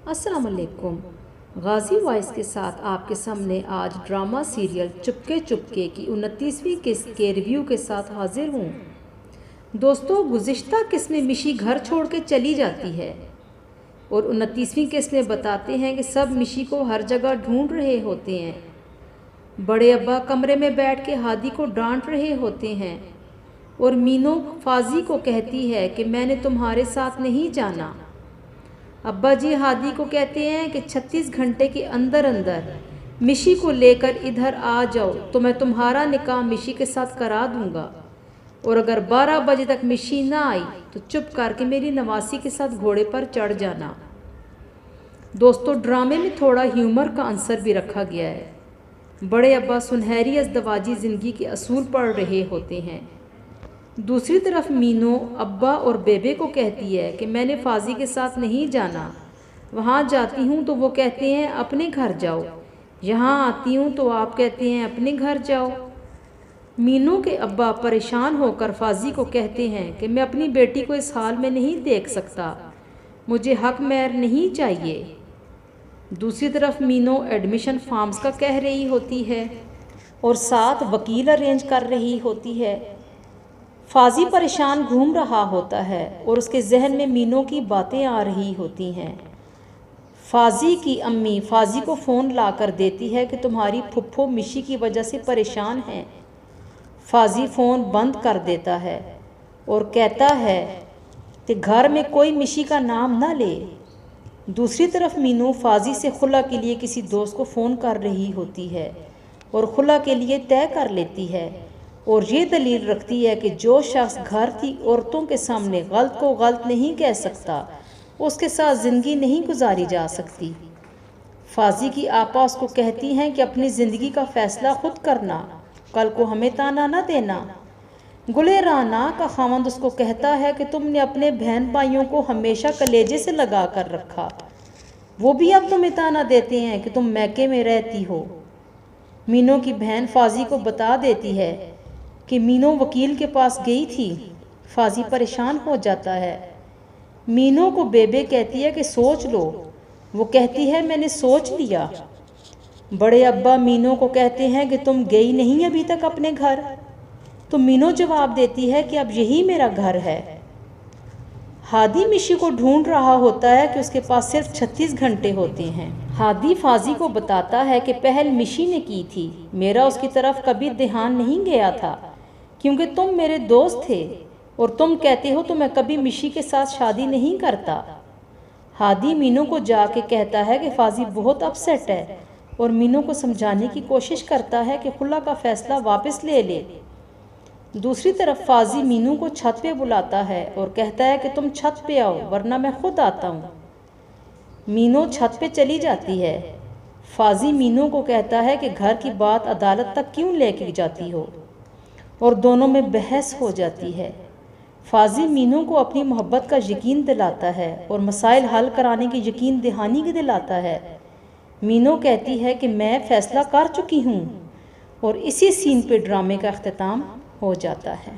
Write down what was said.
السلام علیکم۔ غازی وائس کے ساتھ آپ کے سامنے آج ڈرامہ سیریل چپکے چپکے کی 29ویں قسط کے ریویو کے ساتھ حاضر ہوں۔ دوستو، گزشتہ قسط میں مشی گھر چھوڑ کے چلی جاتی ہے اور 29ویں قسط میں بتاتے ہیں کہ سب مشی کو ہر جگہ ڈھونڈ رہے ہوتے ہیں۔ بڑے ابا کمرے میں بیٹھ کے ہادی کو ڈانٹ رہے ہوتے ہیں اور مینو فاضی کو کہتی ہے کہ میں نے تمہارے ساتھ نہیں جانا۔ ابا جی ہادی کو کہتے ہیں کہ 36 گھنٹے کے اندر مشی کو لے کر ادھر آ جاؤ تو میں تمہارا نکاح مشی کے ساتھ کرا دوں گا، اور اگر 12 بجے تک مشی نہ آئی تو چپ کر کے میری نواسی کے ساتھ گھوڑے پر چڑھ جانا۔ دوستو، ڈرامے میں تھوڑا ہیومر کا عنصر بھی رکھا گیا ہے۔ بڑے ابا سنہری ازدواجی زندگی کے اصول پڑھ رہے ہوتے ہیں۔ دوسری طرف مینو ابا اور بیبے کو کہتی ہے کہ میں نے فاضی کے ساتھ نہیں جانا، وہاں جاتی ہوں تو وہ کہتے ہیں اپنے گھر جاؤ، یہاں آتی ہوں تو آپ کہتے ہیں اپنے گھر جاؤ۔ مینو کے ابا پریشان ہو کر فاضی کو کہتے ہیں کہ میں اپنی بیٹی کو اس حال میں نہیں دیکھ سکتا، مجھے حق مہر نہیں چاہیے۔ دوسری طرف مینو ایڈمیشن فارمز کا کہہ رہی ہوتی ہے اور ساتھ وکیل ارینج کر رہی ہوتی ہے۔ فاضی پریشان گھوم رہا ہوتا ہے اور اس کے ذہن میں مینو کی باتیں آ رہی ہوتی ہیں۔ فاضی کی امی فاضی کو فون لا کر دیتی ہے کہ تمہاری پھپھو مشی کی وجہ سے پریشان ہیں۔ فاضی فون بند کر دیتا ہے اور کہتا ہے کہ گھر میں کوئی مشی کا نام نہ لے۔ دوسری طرف مینو فاضی سے خلا کے لیے کسی دوست کو فون کر رہی ہوتی ہے اور خلا کے لیے طے کر لیتی ہے، اور یہ دلیل رکھتی ہے کہ جو شخص گھر کی عورتوں کے سامنے غلط کو غلط نہیں کہہ سکتا، اس کے ساتھ زندگی نہیں گزاری جا سکتی۔ فاضی کی آپا اس کو کہتی ہیں کہ اپنی زندگی کا فیصلہ خود کرنا، کل کو ہمیں تانا نہ دینا۔ گلے رانا کا خاوند اس کو کہتا ہے کہ تم نے اپنے بہن بھائیوں کو ہمیشہ کلیجے سے لگا کر رکھا، وہ بھی اب تمہیں تانا دیتے ہیں کہ تم میکے میں رہتی ہو۔ مینو کی بہن فاضی کو بتا دیتی ہے کہ مینو وکیل کے پاس گئی تھی۔ فاضی پریشان ہو جاتا ہے۔ مینو کو بیبے کہتی ہے کہ سوچ لو، وہ کہتی ہے میں نے سوچ لیا۔ بڑے ابا مینو کو کہتے ہیں کہ تم گئی نہیں ابھی تک اپنے گھر، تو مینو جواب دیتی ہے کہ اب یہی میرا گھر ہے۔ ہادی مشی کو ڈھونڈ رہا ہوتا ہے کہ اس کے پاس صرف 36 گھنٹے ہوتے ہیں۔ ہادی فاضی کو بتاتا ہے کہ پہل مشی نے کی تھی، میرا اس کی طرف کبھی دھیان نہیں گیا تھا کیونکہ تم میرے دوست تھے اور تم کہتے ہو تو میں کبھی مشی کے ساتھ شادی نہیں کرتا۔ ہادی مینو کو جا کے کہتا ہے کہ فاضی بہت اپسیٹ ہے اور مینو کو سمجھانے کی کوشش کرتا ہے کہ خلا کا فیصلہ واپس لے لے۔ دوسری طرف فاضی مینو کو چھت پہ بلاتا ہے اور کہتا ہے کہ تم چھت پہ آؤ ورنہ میں خود آتا ہوں۔ مینو چھت پہ چلی جاتی ہے۔ فاضی مینو کو کہتا ہے کہ گھر کی بات عدالت تک کیوں لے کے جاتی ہو، اور دونوں میں بحث ہو جاتی ہے۔ فاضی مینو کو اپنی محبت کا یقین دلاتا ہے اور مسائل حل کرانے کی یقین دہانی کی دلاتا ہے۔ مینو کہتی ہے کہ میں فیصلہ کر چکی ہوں، اور اسی سین پہ ڈرامے کا اختتام ہو جاتا ہے۔